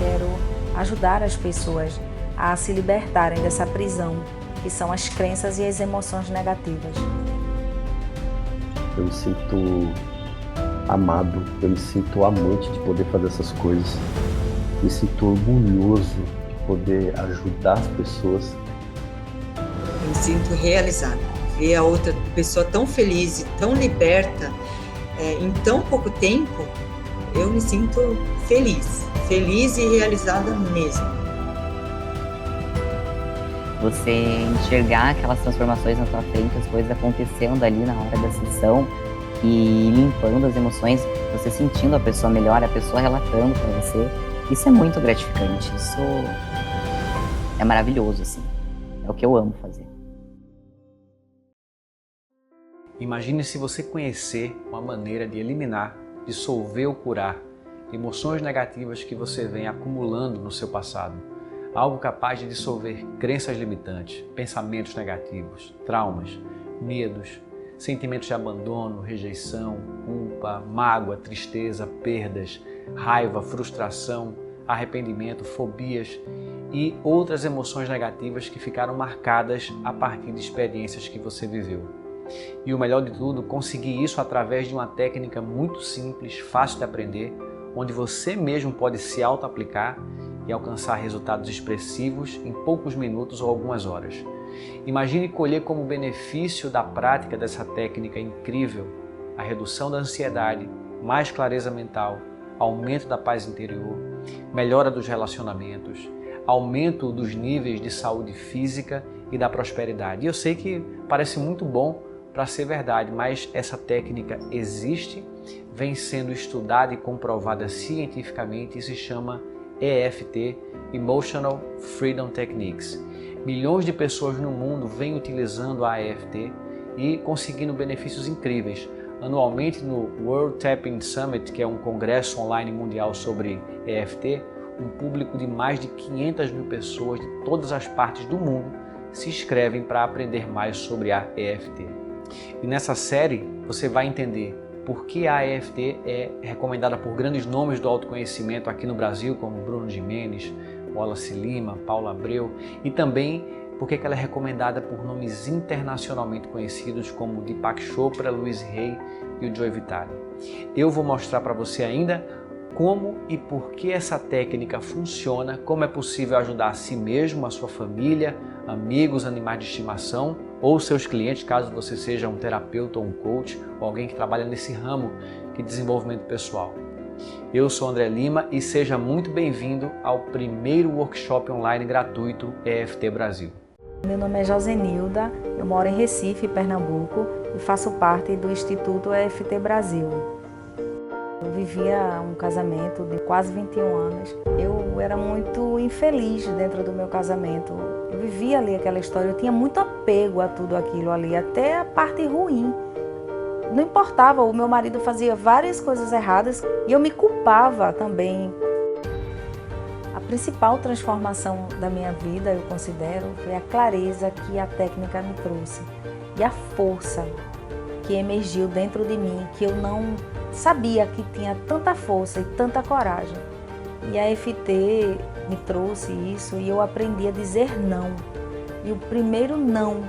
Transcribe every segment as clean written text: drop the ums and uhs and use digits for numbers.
quero ajudar as pessoas a se libertarem dessa prisão, que são as crenças e as emoções negativas. Eu me sinto amado, eu me sinto amante de poder fazer essas coisas. Me sinto orgulhoso de poder ajudar as pessoas. Eu me sinto realizada. Ver a outra pessoa tão feliz e tão liberta em tão pouco tempo, eu me sinto feliz e realizada mesmo. Você enxergar aquelas transformações na sua frente, as coisas acontecendo ali na hora da sessão e limpando as emoções, você sentindo a pessoa melhor, a pessoa relatando para você, isso é muito gratificante, isso é maravilhoso, assim, é o que eu amo fazer. Imagine se você conhecer uma maneira de eliminar, dissolver ou curar emoções negativas que você vem acumulando no seu passado. Algo capaz de dissolver crenças limitantes, pensamentos negativos, traumas, medos, sentimentos de abandono, rejeição, culpa, mágoa, tristeza, perdas, raiva, frustração, arrependimento, fobias e outras emoções negativas que ficaram marcadas a partir de experiências que você viveu. E o melhor de tudo, conseguir isso através de uma técnica muito simples, fácil de aprender, onde você mesmo pode se auto-aplicar e alcançar resultados expressivos em poucos minutos ou algumas horas. Imagine colher como benefício da prática dessa técnica incrível a redução da ansiedade, mais clareza mental, aumento da paz interior, melhora dos relacionamentos, aumento dos níveis de saúde física e da prosperidade. E eu sei que parece muito bom para ser verdade, mas essa técnica existe, vem sendo estudada e comprovada cientificamente e se chama EFT, Emotional Freedom Techniques. Milhões de pessoas no mundo vêm utilizando a EFT e conseguindo benefícios incríveis. Anualmente no World Tapping Summit, que é um congresso online mundial sobre EFT, um público de mais de 500 mil pessoas de todas as partes do mundo se inscrevem para aprender mais sobre a EFT. E nessa série você vai entender por que a EFT é recomendada por grandes nomes do autoconhecimento aqui no Brasil, como Bruno Gimenez, Wallace Lima, Paula Abreu, e também por que ela é recomendada por nomes internacionalmente conhecidos como Deepak Chopra, Louise Hay e o Joe Vitale. Eu vou mostrar para você ainda como e por que essa técnica funciona, como é possível ajudar a si mesmo, a sua família, amigos, animais de estimação ou seus clientes, caso você seja um terapeuta ou um coach ou alguém que trabalha nesse ramo de desenvolvimento pessoal. Eu sou André Lima e seja muito bem-vindo ao primeiro workshop online gratuito EFT Brasil. Meu nome é Josenilda, eu moro em Recife, Pernambuco e faço parte do Instituto EFT Brasil. Eu vivia um casamento de quase 21 anos. Eu era muito infeliz dentro do meu casamento. Eu vivia ali aquela história, eu tinha muito apego a tudo aquilo ali, até a parte ruim. Não importava, o meu marido fazia várias coisas erradas e eu me culpava também. A principal transformação da minha vida, eu considero, foi a clareza que a técnica me trouxe e a força que emergiu dentro de mim, que eu não sabia que tinha tanta força e tanta coragem. E a EFT me trouxe isso e eu aprendi a dizer não. E o primeiro não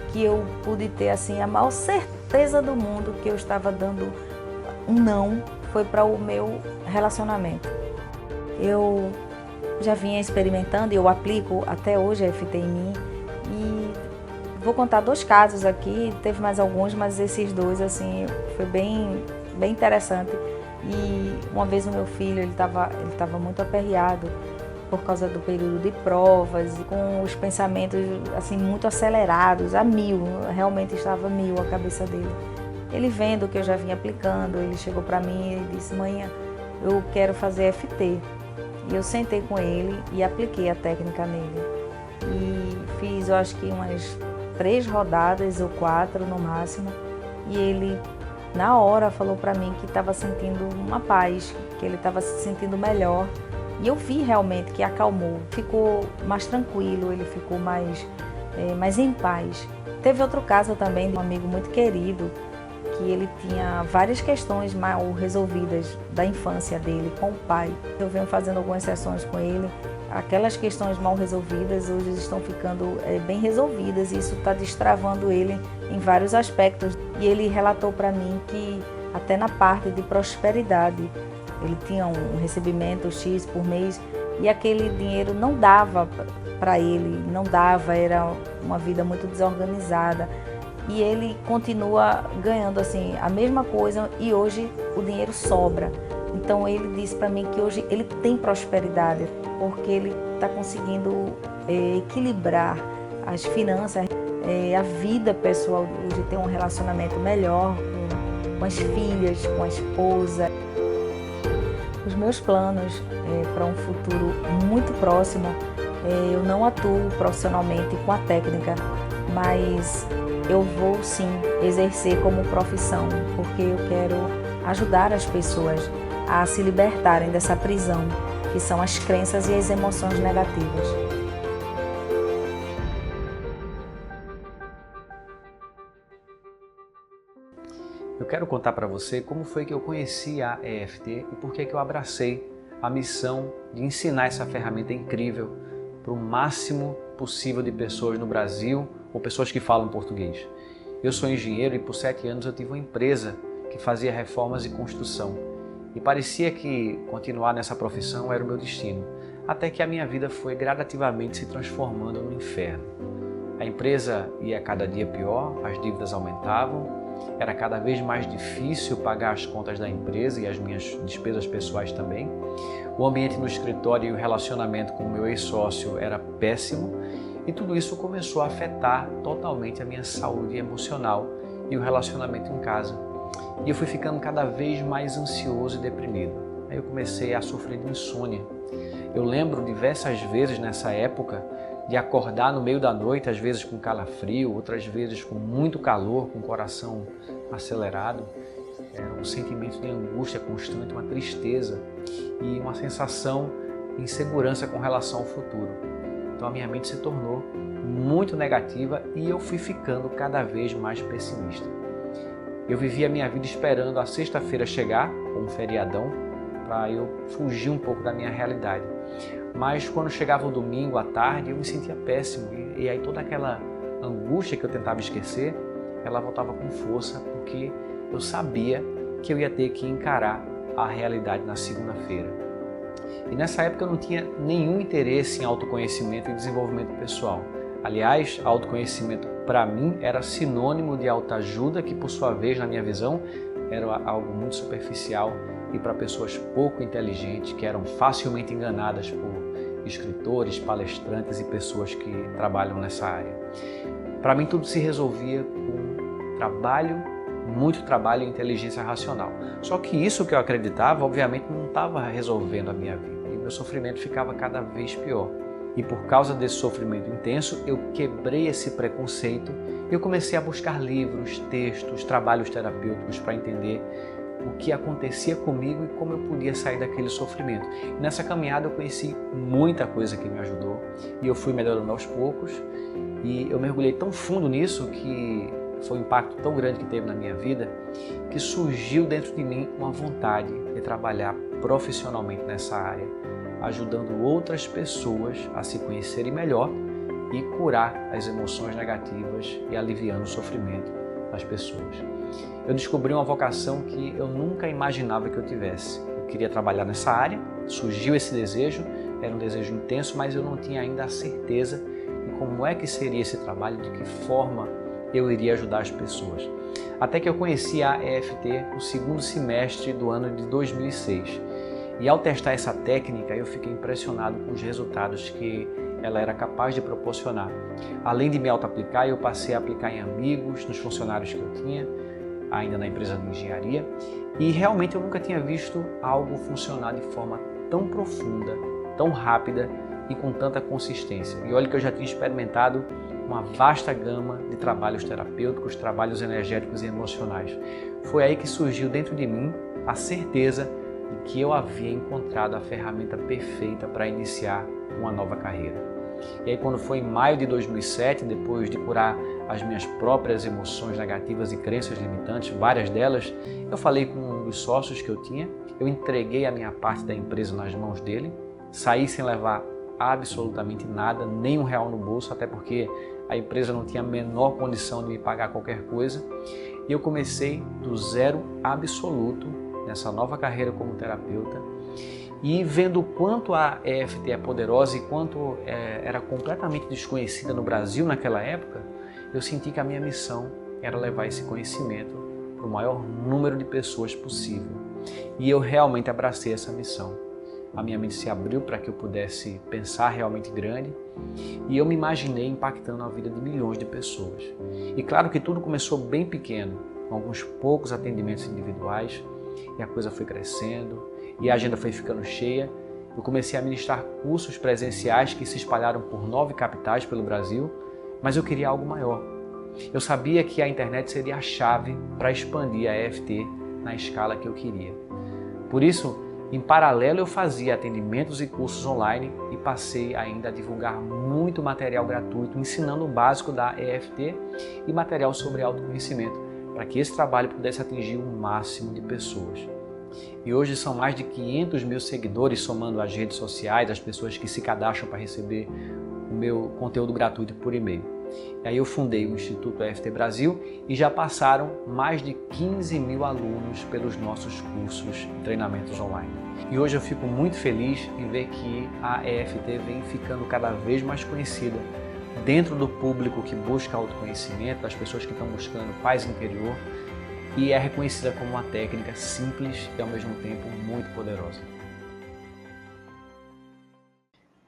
que eu pude ter, assim, a maior certeza do mundo que eu estava dando um não, foi para o meu relacionamento. Eu já vinha experimentando e eu aplico até hoje a EFT em mim. E vou contar 2 casos aqui, teve mais alguns, mas esses 2, assim, foi bem interessante. E uma vez o meu filho, ele estava muito aperreado por causa do período de provas, com os pensamentos assim muito acelerados, a 1000, realmente estava 1000 a cabeça dele. Ele vendo que eu já vinha aplicando, ele chegou para mim e disse: mãe, eu quero fazer EFT. E eu sentei com ele e apliquei a técnica nele. E fiz, eu acho que umas 3 rodadas ou 4 no máximo, e ele na hora falou para mim que estava sentindo uma paz, que ele estava se sentindo melhor. E eu vi realmente que acalmou, ficou mais tranquilo, ele ficou mais em paz. Teve outro caso também de um amigo muito querido, que ele tinha várias questões mal resolvidas da infância dele com o pai. Eu venho fazendo algumas sessões com ele. Aquelas questões mal resolvidas hoje estão ficando bem resolvidas e isso está destravando ele em vários aspectos. E ele relatou para mim que até na parte de prosperidade, ele tinha um recebimento X por mês e aquele dinheiro não dava para ele, era uma vida muito desorganizada. E ele continua ganhando assim a mesma coisa e hoje o dinheiro sobra. Então ele disse para mim que hoje ele tem prosperidade porque ele está conseguindo equilibrar as finanças, a vida pessoal hoje tem um relacionamento melhor com as filhas, com a esposa. Os meus planos para um futuro muito próximo, eu não atuo profissionalmente com a técnica, mas eu vou sim exercer como profissão, porque eu quero ajudar as pessoas a se libertarem dessa prisão, que são as crenças e as emoções negativas. Eu quero contar para você como foi que eu conheci a EFT e por que eu abracei a missão de ensinar essa ferramenta incrível para o máximo possível de pessoas no Brasil ou pessoas que falam português. Eu sou engenheiro e por 7 anos eu tive uma empresa que fazia reformas e construção. E parecia que continuar nessa profissão era o meu destino, até que a minha vida foi gradativamente se transformando no inferno. A empresa ia cada dia pior, as dívidas aumentavam, era cada vez mais difícil pagar as contas da empresa e as minhas despesas pessoais também. O ambiente no escritório e o relacionamento com o meu ex-sócio era péssimo e tudo isso começou a afetar totalmente a minha saúde emocional e o relacionamento em casa. E eu fui ficando cada vez mais ansioso e deprimido. Aí eu comecei a sofrer de insônia. Eu lembro diversas vezes nessa época de acordar no meio da noite, às vezes com calafrio, outras vezes com muito calor, com o coração acelerado. Era um sentimento de angústia constante, uma tristeza e uma sensação de insegurança com relação ao futuro. Então a minha mente se tornou muito negativa e eu fui ficando cada vez mais pessimista. Eu vivia a minha vida esperando a sexta-feira chegar, um feriadão, para eu fugir um pouco da minha realidade. Mas quando chegava o domingo à tarde, eu me sentia péssimo e aí toda aquela angústia que eu tentava esquecer, ela voltava com força, porque eu sabia que eu ia ter que encarar a realidade na segunda-feira. E nessa época eu não tinha nenhum interesse em autoconhecimento e desenvolvimento pessoal. Aliás, autoconhecimento para mim era sinônimo de autoajuda, que por sua vez, na minha visão, era algo muito superficial e para pessoas pouco inteligentes, que eram facilmente enganadas por escritores, palestrantes e pessoas que trabalham nessa área. Para mim tudo se resolvia com trabalho, muito trabalho e inteligência racional. Só que isso que eu acreditava, obviamente, não estava resolvendo a minha vida e meu sofrimento ficava cada vez pior. E por causa desse sofrimento intenso, eu quebrei esse preconceito e eu comecei a buscar livros, textos, trabalhos terapêuticos para entender o que acontecia comigo e como eu podia sair daquele sofrimento. E nessa caminhada eu conheci muita coisa que me ajudou e eu fui melhorando aos poucos e eu mergulhei tão fundo nisso que foi um impacto tão grande que teve na minha vida que surgiu dentro de mim uma vontade de trabalhar profissionalmente nessa área, ajudando outras pessoas a se conhecerem melhor e curar as emoções negativas e aliviando o sofrimento das pessoas. Eu descobri uma vocação que eu nunca imaginava que eu tivesse. Eu queria trabalhar nessa área, surgiu esse desejo, era um desejo intenso, mas eu não tinha ainda a certeza de como é que seria esse trabalho, de que forma eu iria ajudar as pessoas. Até que eu conheci a EFT no segundo semestre do ano de 2006. E ao testar essa técnica, eu fiquei impressionado com os resultados que ela era capaz de proporcionar. Além de me auto-aplicar, eu passei a aplicar em amigos, nos funcionários que eu tinha, ainda na empresa de engenharia, e realmente eu nunca tinha visto algo funcionar de forma tão profunda, tão rápida e com tanta consistência. E olha que eu já tinha experimentado uma vasta gama de trabalhos terapêuticos, trabalhos energéticos e emocionais. Foi aí que surgiu dentro de mim a certeza de que eu havia encontrado a ferramenta perfeita para iniciar uma nova carreira. E aí quando foi em maio de 2007, depois de curar as minhas próprias emoções negativas e crenças limitantes, várias delas, eu falei com um dos sócios que eu tinha, eu entreguei a minha parte da empresa nas mãos dele, saí sem levar absolutamente nada, nem R$1 no bolso, até porque a empresa não tinha a menor condição de me pagar qualquer coisa. E eu comecei do zero absoluto nessa nova carreira como terapeuta. E vendo o quanto a EFT é poderosa e quanto era completamente desconhecida no Brasil naquela época, eu senti que a minha missão era levar esse conhecimento para o maior número de pessoas possível. E eu realmente abracei essa missão. A minha mente se abriu para que eu pudesse pensar realmente grande e eu me imaginei impactando a vida de milhões de pessoas. E claro que tudo começou bem pequeno, com alguns poucos atendimentos individuais, e a coisa foi crescendo e a agenda foi ficando cheia. Eu comecei a ministrar cursos presenciais que se espalharam por 9 capitais pelo Brasil, mas eu queria algo maior. Eu sabia que a internet seria a chave para expandir a EFT na escala que eu queria. Por isso, em paralelo, eu fazia atendimentos e cursos online e passei ainda a divulgar muito material gratuito, ensinando o básico da EFT e material sobre autoconhecimento, para que esse trabalho pudesse atingir o máximo de pessoas. E hoje são mais de 500 mil seguidores, somando as redes sociais, as pessoas que se cadastram para receber o meu conteúdo gratuito por e-mail. E aí eu fundei o Instituto EFT Brasil e já passaram mais de 15 mil alunos pelos nossos cursos e treinamentos online. E hoje eu fico muito feliz em ver que a EFT vem ficando cada vez mais conhecida dentro do público que busca autoconhecimento, das pessoas que estão buscando paz interior, e é reconhecida como uma técnica simples e ao mesmo tempo muito poderosa.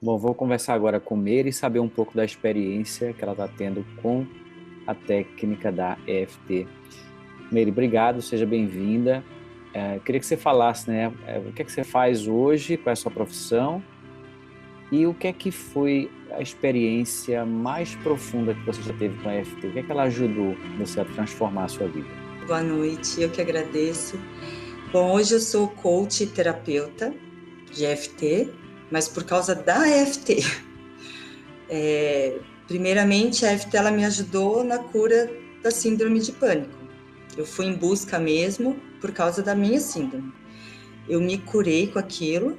Bom, vou conversar agora com Meire e saber um pouco da experiência que ela está tendo com a técnica da EFT. Meire, obrigado, seja bem-vinda. Queria que você falasse, né, o que é que você faz hoje, qual é a sua profissão e o que é que foi a experiência mais profunda que você já teve com a EFT? O que é que ela ajudou você a transformar a sua vida? Boa noite, eu que agradeço. Bom, hoje eu sou coach e terapeuta de EFT, mas por causa da EFT. Primeiramente, a EFT ela me ajudou na cura da síndrome de pânico. Eu fui em busca mesmo por causa da minha síndrome. Eu me curei com aquilo,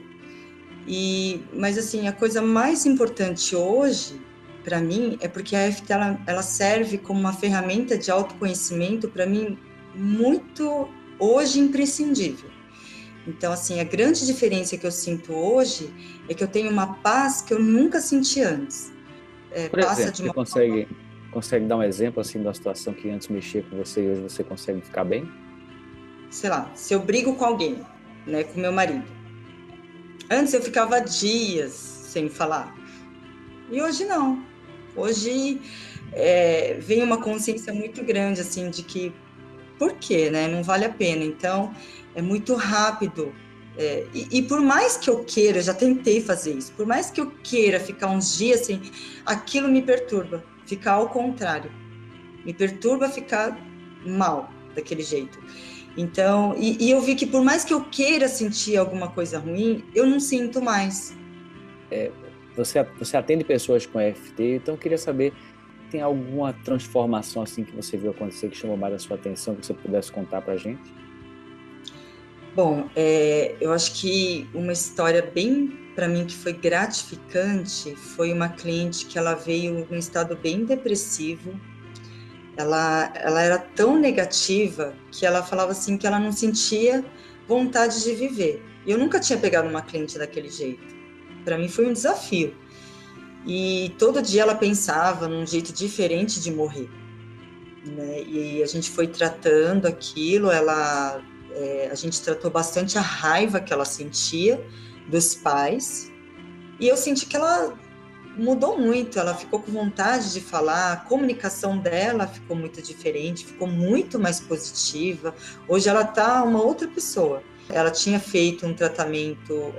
mas assim, a coisa mais importante hoje, para mim, é porque a EFT ela serve como uma ferramenta de autoconhecimento, para mim, muito, hoje, imprescindível. Então, assim, a grande diferença que eu sinto hoje é que eu tenho uma paz que eu nunca senti antes. Por exemplo, você consegue dar um exemplo assim, de uma situação que antes mexia com você e hoje você consegue ficar bem? Sei lá, se eu brigo com alguém, né, com meu marido. Antes eu ficava dias sem falar. E hoje não. Hoje vem uma consciência muito grande, assim, de que por quê, né? Não vale a pena. Então, é muito rápido. E por mais que eu queira, eu já tentei fazer isso, por mais que eu queira ficar uns dias assim, aquilo me perturba, ficar ao contrário. Me perturba ficar mal, daquele jeito. Então, e eu vi que por mais que eu queira sentir alguma coisa ruim, eu não sinto mais. Você atende pessoas com EFT, então eu queria saber, tem alguma transformação assim que você viu acontecer que chamou mais a sua atenção, que você pudesse contar pra gente? Bom, eu acho que uma história bem, para mim, que foi gratificante, foi uma cliente que ela veio num estado bem depressivo. Ela era tão negativa que ela falava assim que ela não sentia vontade de viver. Eu nunca tinha pegado uma cliente daquele jeito. Para mim foi um desafio. E todo dia ela pensava num jeito diferente de morrer, né? E a gente foi tratando aquilo, a gente tratou bastante a raiva que ela sentia dos pais. E eu senti que ela mudou muito, ela ficou com vontade de falar, a comunicação dela ficou muito diferente, ficou muito mais positiva. Hoje ela está uma outra pessoa. Ela tinha feito um tratamento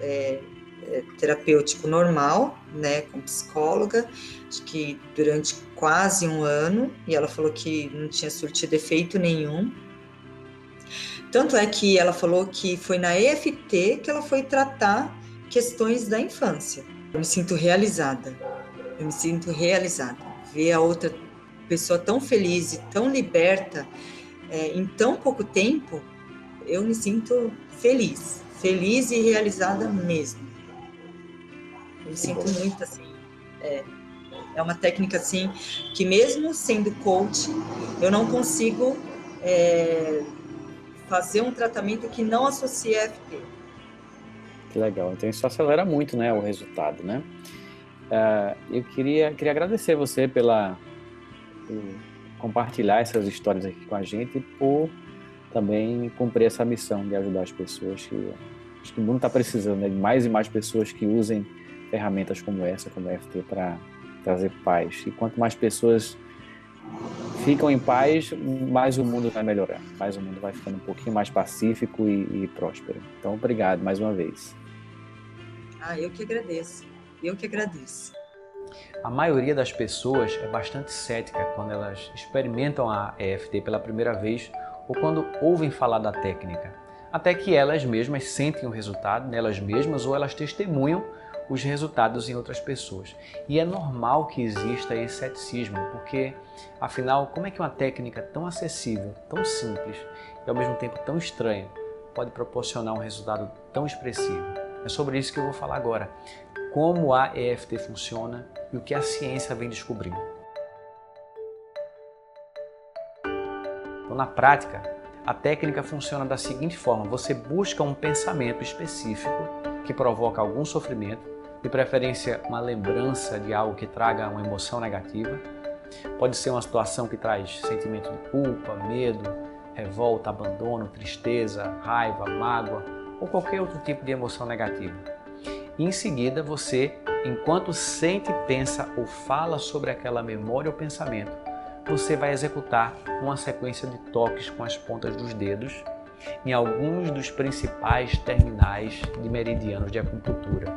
terapêutico normal, né, com psicóloga, acho que durante quase um ano, e ela falou que não tinha surtido efeito nenhum. Tanto é que ela falou que foi na EFT que ela foi tratar questões da infância. Eu me sinto realizada. Eu me sinto realizada. Ver a outra pessoa tão feliz e tão liberta em tão pouco tempo, eu me sinto feliz e realizada mesmo. Eu me sinto muito assim. É uma técnica assim que mesmo sendo coach, eu não consigo fazer um tratamento que não associe a EFT. Que legal. Então isso acelera muito, né, o resultado, né? Eu queria agradecer você por compartilhar essas histórias aqui com a gente e por também cumprir essa missão de ajudar as pessoas. Acho que o mundo está precisando, né, de mais e mais pessoas que usem ferramentas como essa, como a EFT, para trazer paz. E quanto mais pessoas ficam em paz, mais o mundo vai melhorar, mais o mundo vai ficando um pouquinho mais pacífico e próspero. Então, obrigado mais uma vez. Eu que agradeço. A maioria das pessoas é bastante cética quando elas experimentam a EFT pela primeira vez ou quando ouvem falar da técnica, até que elas mesmas sentem o resultado nelas mesmas ou elas testemunham os resultados em outras pessoas. E é normal que exista esse ceticismo, porque, afinal, como é que uma técnica tão acessível, tão simples e ao mesmo tempo tão estranha pode proporcionar um resultado tão expressivo? É sobre isso que eu vou falar agora. Como a EFT funciona e o que a ciência vem descobrindo. Então, na prática, a técnica funciona da seguinte forma: você busca um pensamento específico que provoca algum sofrimento, de preferência uma lembrança de algo que traga uma emoção negativa. Pode ser uma situação que traz sentimento de culpa, medo, revolta, abandono, tristeza, raiva, mágoa ou qualquer outro tipo de emoção negativa. E em seguida você, enquanto sente, pensa ou fala sobre aquela memória ou pensamento, você vai executar uma sequência de toques com as pontas dos dedos em alguns dos principais terminais de meridianos de acupuntura.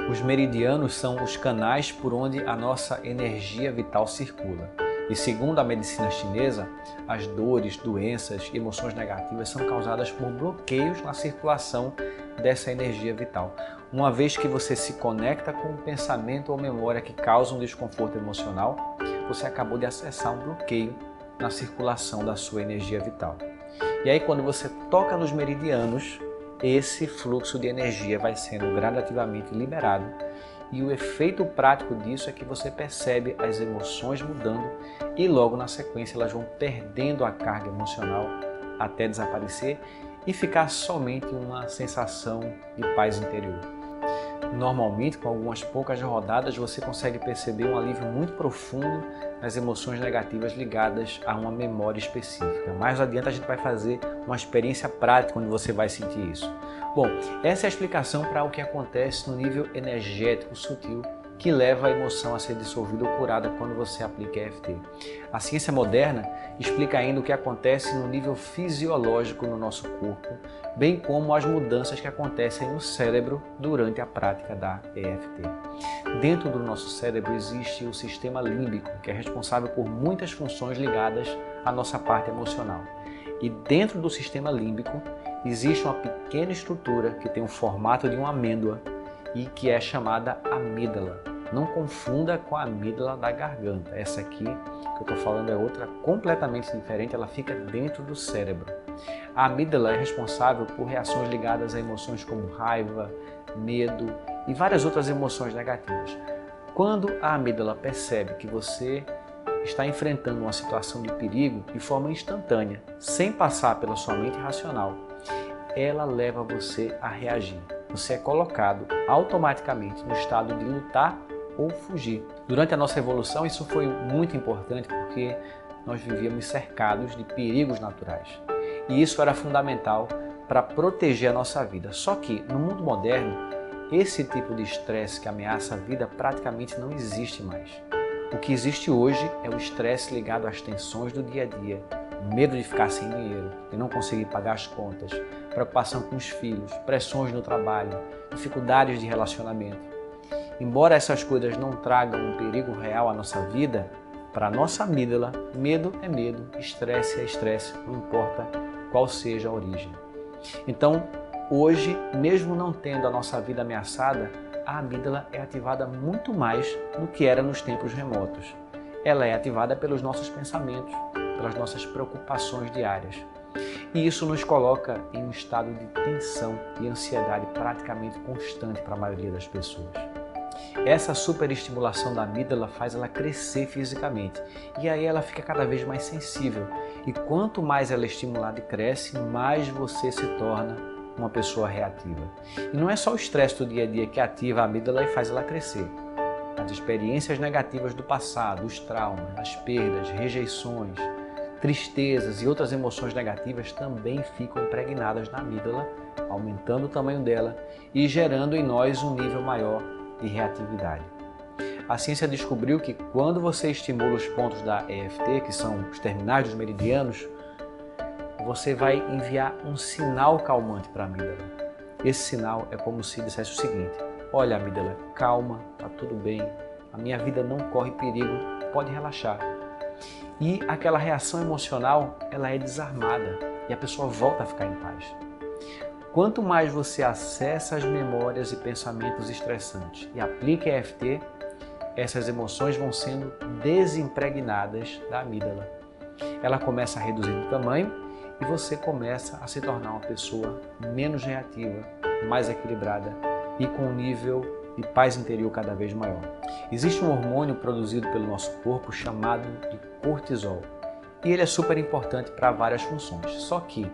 Os meridianos são os canais por onde a nossa energia vital circula. E segundo a medicina chinesa, as dores, doenças e emoções negativas são causadas por bloqueios na circulação dessa energia vital. Uma vez que você se conecta com um pensamento ou memória que causa um desconforto emocional, você acabou de acessar um bloqueio na circulação da sua energia vital. E aí, quando você toca nos meridianos, esse fluxo de energia vai sendo gradativamente liberado. E o efeito prático disso é que você percebe as emoções mudando e logo na sequência elas vão perdendo a carga emocional até desaparecer e ficar somente uma sensação de paz interior. Normalmente, com algumas poucas rodadas, você consegue perceber um alívio muito profundo nas emoções negativas ligadas a uma memória específica. Mais adiante a gente vai fazer uma experiência prática onde você vai sentir isso. Bom, essa é a explicação para o que acontece no nível energético sutil que leva a emoção a ser dissolvida ou curada quando você aplica EFT. A ciência moderna explica ainda o que acontece no nível fisiológico no nosso corpo, bem como as mudanças que acontecem no cérebro durante a prática da EFT. Dentro do nosso cérebro existe o sistema límbico, que é responsável por muitas funções ligadas à nossa parte emocional. E dentro do sistema límbico existe uma pequena estrutura que tem o formato de uma amêndoa e que é chamada amígdala. Não confunda com a amígdala da garganta. Essa aqui que eu estou falando é outra completamente diferente, ela fica dentro do cérebro. A amígdala é responsável por reações ligadas a emoções como raiva, medo e várias outras emoções negativas. Quando a amígdala percebe que você está enfrentando uma situação de perigo de forma instantânea, sem passar pela sua mente racional, ela leva você a reagir. Você é colocado automaticamente no estado de lutar ou fugir. Durante a nossa evolução, isso foi muito importante porque nós vivíamos cercados de perigos naturais. E isso era fundamental para proteger a nossa vida. Só que, no mundo moderno, esse tipo de estresse que ameaça a vida praticamente não existe mais. O que existe hoje é o estresse ligado às tensões do dia a dia, medo de ficar sem dinheiro, de não conseguir pagar as contas, preocupação com os filhos, pressões no trabalho, dificuldades de relacionamento. Embora essas coisas não tragam um perigo real à nossa vida, para a nossa amígdala, medo é medo, estresse é estresse, não importa qual seja a origem. Então, Hoje, mesmo não tendo a nossa vida ameaçada, a amígdala é ativada muito mais do que era nos tempos remotos. Ela é ativada pelos nossos pensamentos, pelas nossas preocupações diárias. E isso nos coloca em um estado de tensão e ansiedade praticamente constante para a maioria das pessoas. Essa superestimulação da amígdala faz ela crescer fisicamente e aí ela fica cada vez mais sensível. E quanto mais ela é estimulada e cresce, mais você se torna uma pessoa reativa. E não é só o estresse do dia a dia que ativa a amígdala e faz ela crescer. As experiências negativas do passado, os traumas, as perdas, rejeições, tristezas e outras emoções negativas também ficam impregnadas na amígdala, aumentando o tamanho dela e gerando em nós um nível maior de reatividade. A ciência descobriu que quando você estimula os pontos da EFT, que são os terminais dos meridianos, você vai enviar um sinal calmante para a amígdala. Esse sinal é como se dissesse o seguinte: olha, amígdala, calma, tá tudo bem, a minha vida não corre perigo, pode relaxar. E aquela reação emocional, ela é desarmada e a pessoa volta a ficar em paz. Quanto mais você acessa as memórias e pensamentos estressantes e aplica EFT, essas emoções vão sendo desimpregnadas da amígdala. Ela começa a reduzir de tamanho e você começa a se tornar uma pessoa menos reativa, mais equilibrada e com um nível de paz interior cada vez maior. Existe um hormônio produzido pelo nosso corpo chamado de cortisol e ele é super importante para várias funções. Só que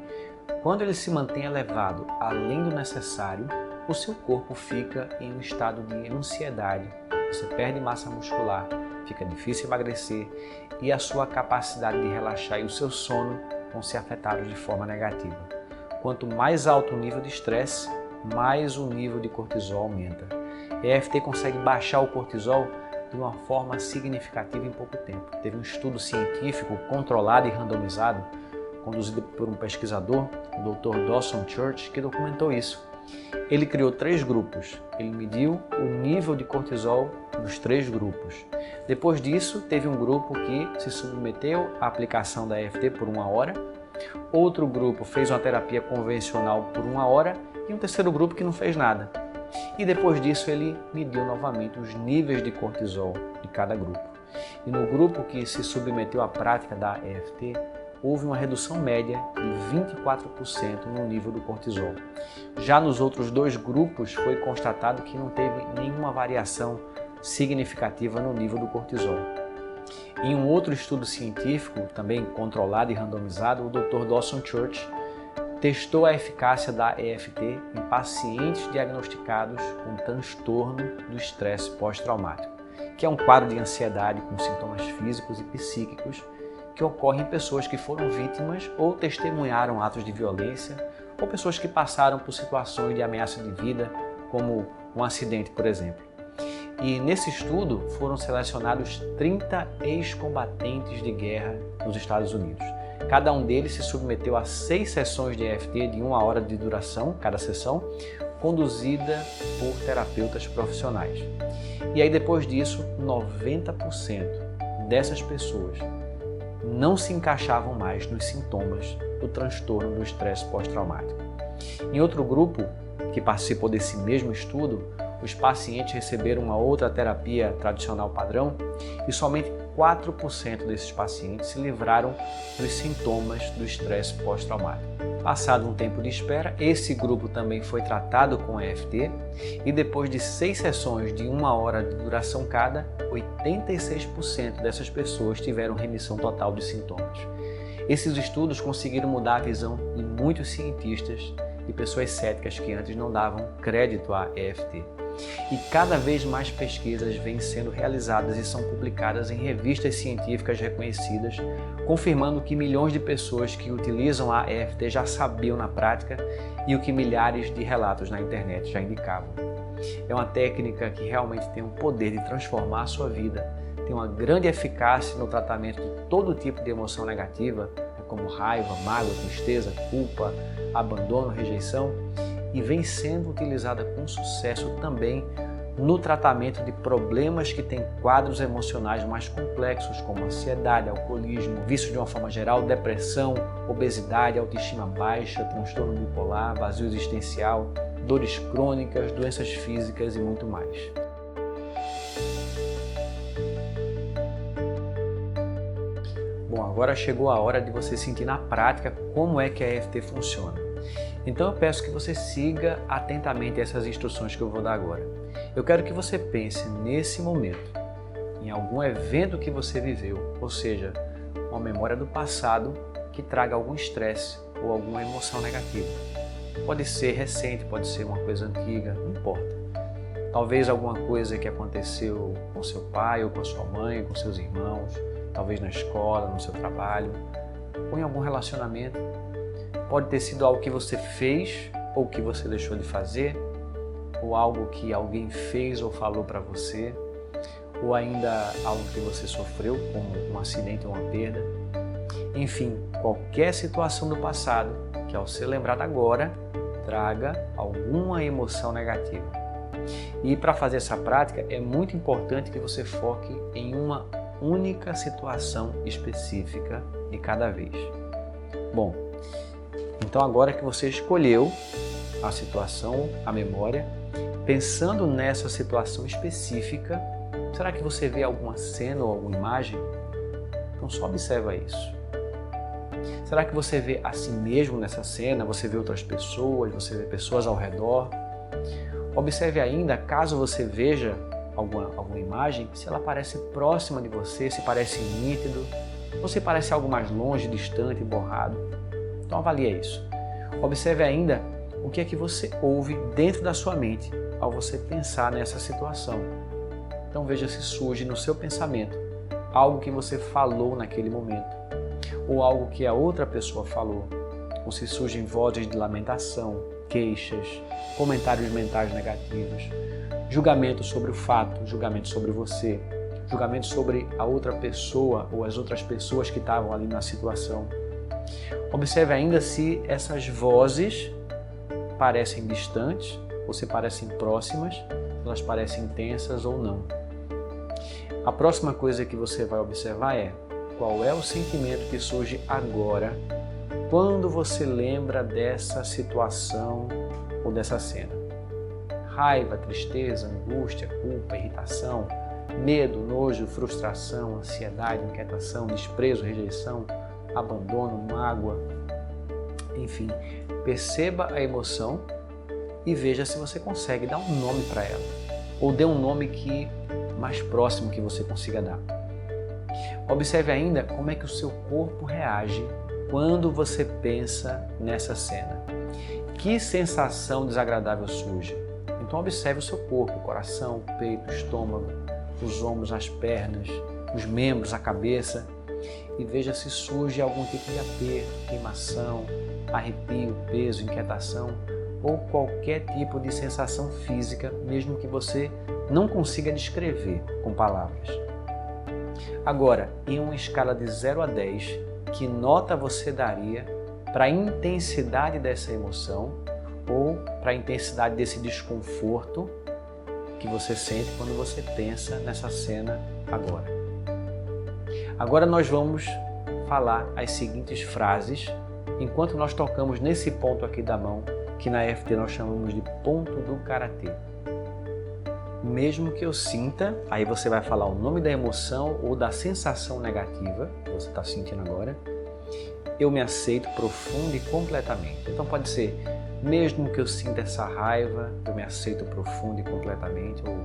quando ele se mantém elevado além do necessário, o seu corpo fica em um estado de ansiedade, você perde massa muscular, fica difícil emagrecer e a sua capacidade de relaxar e o seu sono vão ser afetados de forma negativa. Quanto mais alto o nível de estresse, mais o nível de cortisol aumenta. A EFT consegue baixar o cortisol de uma forma significativa em pouco tempo. Teve um estudo científico controlado e randomizado, conduzido por um pesquisador, o Dr. Dawson Church, que documentou isso. Ele criou 3 grupos. Ele mediu o nível de cortisol dos 3 grupos. Depois disso, teve um grupo que se submeteu à aplicação da EFT por 1 hora. Outro grupo fez uma terapia convencional por 1 hora e um terceiro grupo que não fez nada. E depois disso ele mediu novamente os níveis de cortisol de cada grupo. E no grupo que se submeteu à prática da EFT, houve uma redução média de 24% no nível do cortisol. Já nos outros 2 grupos foi constatado que não teve nenhuma variação significativa no nível do cortisol. Em um outro estudo científico, também controlado e randomizado, o Dr. Dawson Church testou a eficácia da EFT em pacientes diagnosticados com transtorno do estresse pós-traumático, que é um quadro de ansiedade com sintomas físicos e psíquicos que ocorre em pessoas que foram vítimas ou testemunharam atos de violência ou pessoas que passaram por situações de ameaça de vida, como um acidente, por exemplo. E nesse estudo foram selecionados 30 ex-combatentes de guerra nos Estados Unidos. Cada um deles se submeteu a 6 sessões de EFT de 1 hora de duração, cada sessão, conduzida por terapeutas profissionais. E aí depois disso, 90% dessas pessoas não se encaixavam mais nos sintomas do transtorno do estresse pós-traumático. Em outro grupo que participou desse mesmo estudo, os pacientes receberam uma outra terapia tradicional padrão e somente 4% desses pacientes se livraram dos sintomas do estresse pós-traumático. Passado um tempo de espera, esse grupo também foi tratado com EFT e depois de 6 sessões de 1 hora de duração cada, 86% dessas pessoas tiveram remissão total de sintomas. Esses estudos conseguiram mudar a visão de muitos cientistas e pessoas céticas que antes não davam crédito à EFT. E cada vez mais pesquisas vêm sendo realizadas e são publicadas em revistas científicas reconhecidas, confirmando que milhões de pessoas que utilizam a EFT já sabiam na prática e o que milhares de relatos na internet já indicavam. É uma técnica que realmente tem o poder de transformar a sua vida, tem uma grande eficácia no tratamento de todo tipo de emoção negativa, como raiva, mágoa, tristeza, culpa, abandono, rejeição, e vem sendo utilizada com sucesso também no tratamento de problemas que têm quadros emocionais mais complexos, como ansiedade, alcoolismo, vício de uma forma geral, depressão, obesidade, autoestima baixa, transtorno bipolar, vazio existencial, dores crônicas, doenças físicas e muito mais. Bom, agora chegou a hora de você sentir na prática como é que a EFT funciona. Então eu peço que você siga atentamente essas instruções que eu vou dar agora. Eu quero que você pense nesse momento, em algum evento que você viveu, ou seja, uma memória do passado que traga algum estresse ou alguma emoção negativa. Pode ser recente, pode ser uma coisa antiga, não importa. Talvez alguma coisa que aconteceu com seu pai ou com a sua mãe, com seus irmãos, talvez na escola, no seu trabalho, ou em algum relacionamento. Pode ter sido algo que você fez ou que você deixou de fazer, ou algo que alguém fez ou falou para você, ou ainda algo que você sofreu, como um acidente ou uma perda. Enfim, qualquer situação do passado que, ao ser lembrada agora, traga alguma emoção negativa. E para fazer essa prática, é muito importante que você foque em uma única situação específica de cada vez. Bom, então agora que você escolheu a situação, a memória, pensando nessa situação específica, será que você vê alguma cena ou alguma imagem? Então só observa isso. Será que você vê a si mesmo nessa cena? Você vê outras pessoas? Você vê pessoas ao redor? Observe ainda, caso você veja alguma imagem, se ela parece próxima de você, se parece nítido, ou se parece algo mais longe, distante, borrado. Então avalie isso. Observe ainda o que é que você ouve dentro da sua mente ao você pensar nessa situação. Então veja se surge no seu pensamento algo que você falou naquele momento, ou algo que a outra pessoa falou, ou se surgem vozes de lamentação, queixas, comentários mentais negativos, julgamento sobre o fato, julgamento sobre você, julgamento sobre a outra pessoa ou as outras pessoas que estavam ali na situação. Observe ainda se essas vozes parecem distantes ou se parecem próximas, se elas parecem intensas ou não. A próxima coisa que você vai observar é qual é o sentimento que surge agora quando você lembra dessa situação ou dessa cena. Raiva, tristeza, angústia, culpa, irritação, medo, nojo, frustração, ansiedade, inquietação, desprezo, rejeição, abandono, mágoa. Enfim, perceba a emoção e veja se você consegue dar um nome para ela. Ou dê um nome mais próximo que você consiga dar. Observe ainda como é que o seu corpo reage quando você pensa nessa cena. Que sensação desagradável surge? Então observe o seu corpo, o coração, o peito, o estômago, os ombros, as pernas, os membros, a cabeça e veja se surge algum tipo de aperto, queimação, arrepio, peso, inquietação ou qualquer tipo de sensação física, mesmo que você não consiga descrever com palavras. Agora, em uma escala de 0 a 10, que nota você daria para a intensidade dessa emoção ou para a intensidade desse desconforto que você sente quando você pensa nessa cena agora? Agora nós vamos falar as seguintes frases enquanto nós tocamos nesse ponto aqui da mão, que na EFT nós chamamos de ponto do Karatê. Mesmo que eu sinta, aí você vai falar o nome da emoção ou da sensação negativa que você está sentindo agora. Eu me aceito profundo e completamente. Então pode ser, mesmo que eu sinta essa raiva, eu me aceito profundo e completamente. Ou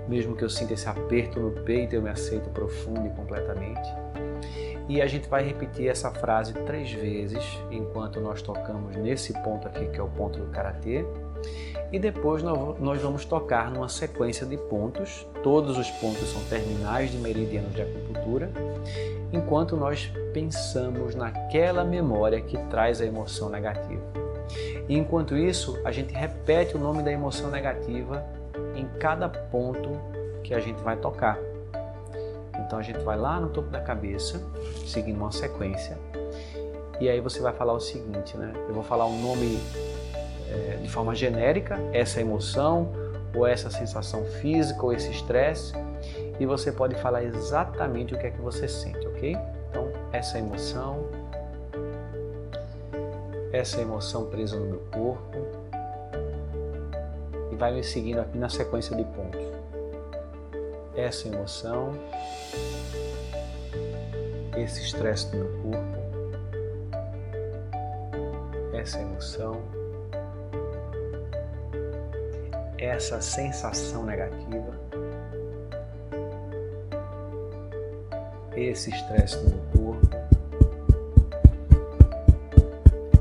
mesmo que eu sinta esse aperto no peito, eu me aceito profundo e completamente. E a gente vai repetir essa frase 3 vezes enquanto nós tocamos nesse ponto aqui, que é o ponto do Karatê. E depois nós vamos tocar numa sequência de pontos. Todos os pontos são terminais de meridianos de acupuntura, enquanto nós pensamos naquela memória que traz a emoção negativa. E enquanto isso, a gente repete o nome da emoção negativa em cada ponto que a gente vai tocar. Então a gente vai lá no topo da cabeça, seguindo uma sequência, e aí você vai falar o seguinte, né? Eu vou falar um nome de forma genérica, essa emoção, ou essa sensação física, ou esse estresse, e você pode falar exatamente o que é que você sente, ok? Então, essa emoção presa no meu corpo, e vai me seguindo aqui na sequência de pontos. Essa emoção, esse estresse no meu corpo, essa emoção, essa sensação negativa, esse estresse no meu corpo,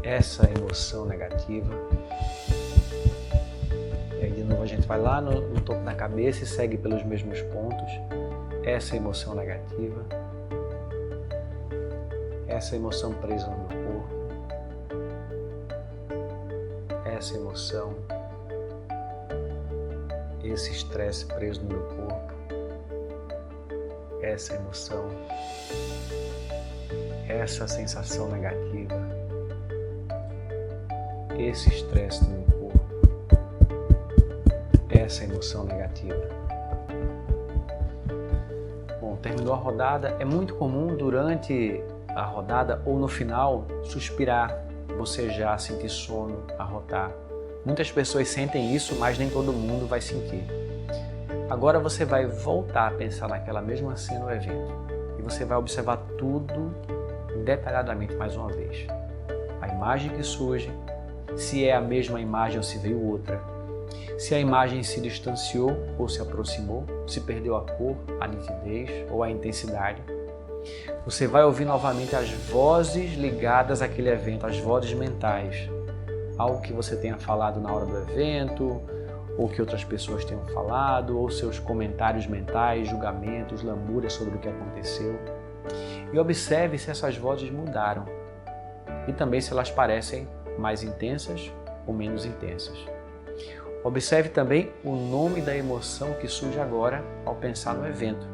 essa emoção negativa. E aí de novo a gente vai lá no topo da cabeça e segue pelos mesmos pontos. Essa emoção negativa, essa emoção presa no meu corpo, essa emoção, esse estresse preso no meu corpo, essa emoção, essa sensação negativa, esse estresse no meu corpo, essa emoção negativa. Bom, terminou a rodada. É muito comum durante a rodada ou no final suspirar, bocejar, sentir sono, arrotar. Muitas pessoas sentem isso, mas nem todo mundo vai sentir. Agora você vai voltar a pensar naquela mesma cena no evento e você vai observar tudo detalhadamente mais uma vez. A imagem que surge, se é a mesma imagem ou se veio outra, se a imagem se distanciou ou se aproximou, se perdeu a cor, a nitidez ou a intensidade. Você vai ouvir novamente as vozes ligadas àquele evento, as vozes mentais, algo que você tenha falado na hora do evento, ou que outras pessoas tenham falado, ou seus comentários mentais, julgamentos, lamúrias sobre o que aconteceu. E observe se essas vozes mudaram e também se elas parecem mais intensas ou menos intensas. Observe também o nome da emoção que surge agora ao pensar no evento.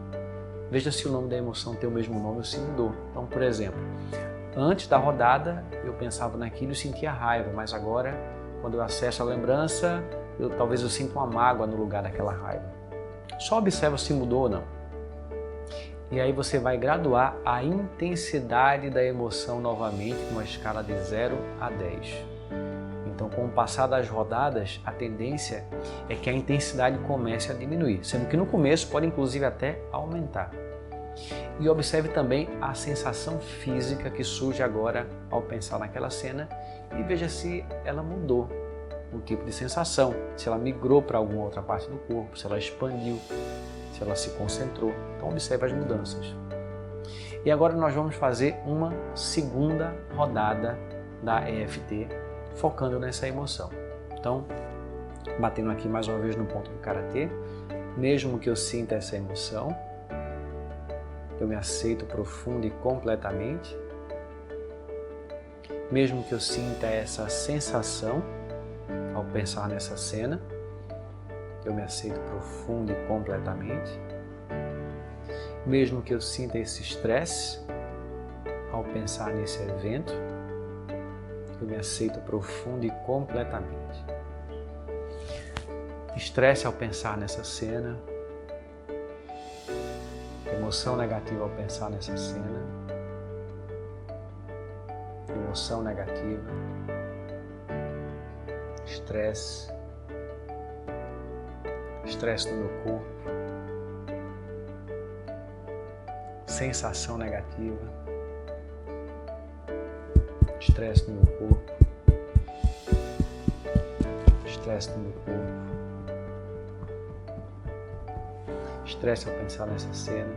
Veja se o nome da emoção tem o mesmo nome ou se mudou. Então, por exemplo, antes da rodada eu pensava naquilo e sentia raiva, mas agora, quando eu acesso a lembrança, talvez eu sinta uma mágoa no lugar daquela raiva. Só observa se mudou ou não. E aí você vai graduar a intensidade da emoção novamente numa escala de 0 a 10. Então, com o passar das rodadas, a tendência é que a intensidade comece a diminuir, sendo que no começo pode inclusive até aumentar. E observe também a sensação física que surge agora ao pensar naquela cena e veja se ela mudou o tipo de sensação, se ela migrou para alguma outra parte do corpo, se ela expandiu, se ela se concentrou. Então observe as mudanças. E agora nós vamos fazer uma segunda rodada da EFT, focando nessa emoção. Então, batendo aqui mais uma vez no ponto do Karatê, mesmo que eu sinta essa emoção, eu me aceito profundo e completamente. Mesmo que eu sinta essa sensação ao pensar nessa cena, eu me aceito profundo e completamente. Mesmo que eu sinta esse estresse ao pensar nesse evento, eu me aceito profundo e completamente. Estresse ao pensar nessa cena, emoção negativa ao pensar nessa cena, emoção negativa, estresse no meu corpo, sensação negativa, estresse no meu corpo, estresse no meu corpo, estresse ao pensar nessa cena,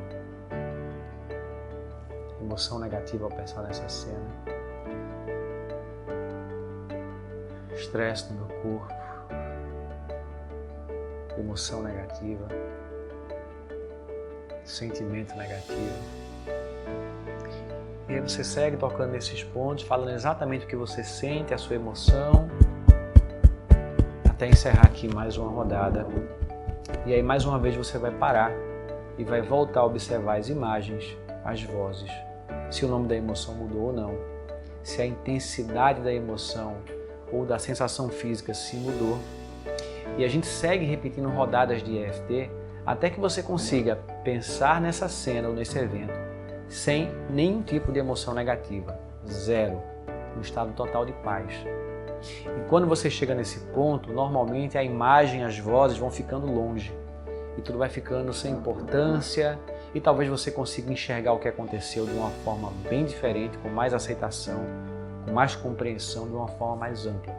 emoção negativa ao pensar nessa cena, estresse no meu corpo, emoção negativa, sentimento negativo. E aí você segue tocando nesses pontos, falando exatamente o que você sente, a sua emoção, até encerrar aqui mais uma rodada. E aí mais uma vez você vai parar e vai voltar a observar as imagens, as vozes, se o nome da emoção mudou ou não, se a intensidade da emoção ou da sensação física se mudou. E a gente segue repetindo rodadas de EFT até que você consiga pensar nessa cena ou nesse evento sem nenhum tipo de emoção negativa, zero, um estado total de paz. E quando você chega nesse ponto, normalmente a imagem, as vozes vão ficando longe e tudo vai ficando sem importância e talvez você consiga enxergar o que aconteceu de uma forma bem diferente, com mais aceitação, com mais compreensão, de uma forma mais ampla.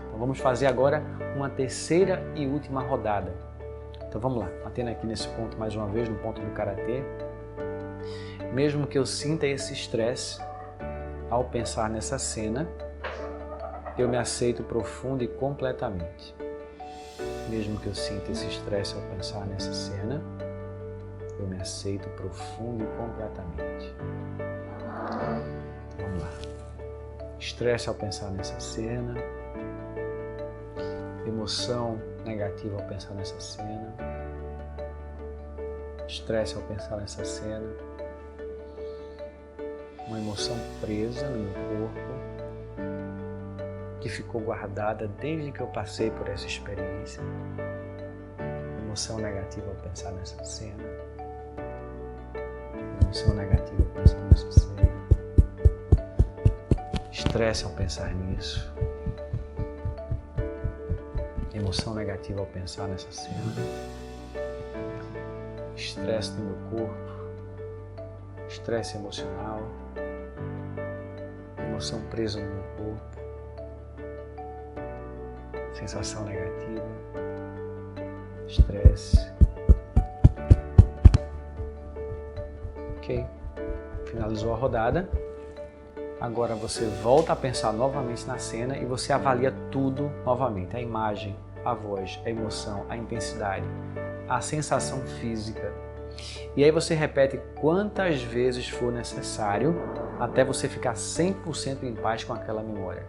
Então vamos fazer agora uma terceira e última rodada. Então vamos lá, batendo aqui nesse ponto mais uma vez, no ponto do Karatê. Mesmo que eu sinta esse estresse ao pensar nessa cena, eu me aceito profundo e completamente. Mesmo que eu sinta esse estresse ao pensar nessa cena, eu me aceito profundo e completamente. Vamos lá. Estresse ao pensar nessa cena, emoção negativa ao pensar nessa cena, estresse ao pensar nessa cena, uma emoção presa no meu corpo que ficou guardada desde que eu passei por essa experiência, emoção negativa ao pensar nessa cena, emoção negativa ao pensar nessa cena, estresse ao pensar nisso, emoção negativa ao pensar nessa cena, estresse no meu corpo, estresse emocional, emoção presa no meu corpo, sensação negativa, estresse. Ok, finalizou a rodada. Agora você volta a pensar novamente na cena e você avalia tudo novamente, a imagem, a voz, a emoção, a intensidade, a sensação física. E aí você repete quantas vezes for necessário até você ficar 100% em paz com aquela memória.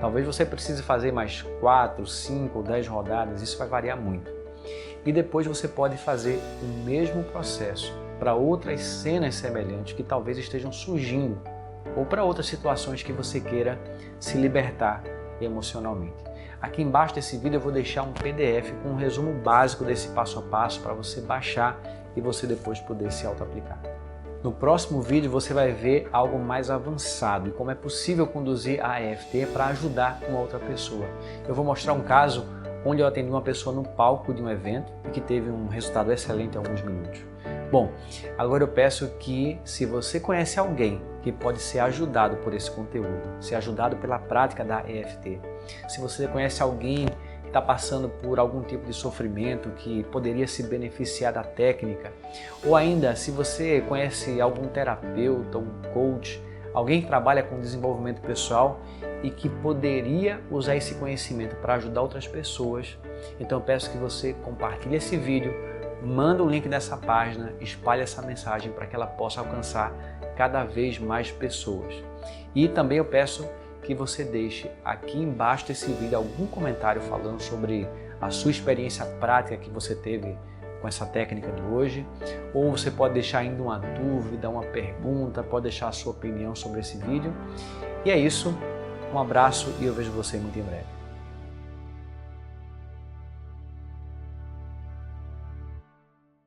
Talvez você precise fazer mais 4, 5 ou 10 rodadas, isso vai variar muito. E depois você pode fazer o mesmo processo para outras cenas semelhantes que talvez estejam surgindo ou para outras situações que você queira se libertar emocionalmente. Aqui embaixo desse vídeo eu vou deixar um PDF com um resumo básico desse passo a passo para você baixar e você depois poder se auto-aplicar. No próximo vídeo você vai ver algo mais avançado e como é possível conduzir a EFT para ajudar uma outra pessoa. Eu vou mostrar um caso onde eu atendi uma pessoa no palco de um evento e que teve um resultado excelente em alguns minutos. Bom, agora eu peço que, se você conhece alguém que pode ser ajudado por esse conteúdo, ser ajudado pela prática da EFT, se você conhece alguém que está passando por algum tipo de sofrimento que poderia se beneficiar da técnica, ou ainda se você conhece algum terapeuta, um coach, alguém que trabalha com desenvolvimento pessoal e que poderia usar esse conhecimento para ajudar outras pessoas, então eu peço que você compartilhe esse vídeo, manda o link dessa página, espalhe essa mensagem para que ela possa alcançar cada vez mais pessoas. E também eu peço que você deixe aqui embaixo desse vídeo algum comentário falando sobre a sua experiência prática que você teve com essa técnica de hoje, ou você pode deixar ainda uma dúvida, uma pergunta, pode deixar a sua opinião sobre esse vídeo. E é isso, um abraço e eu vejo você muito em breve.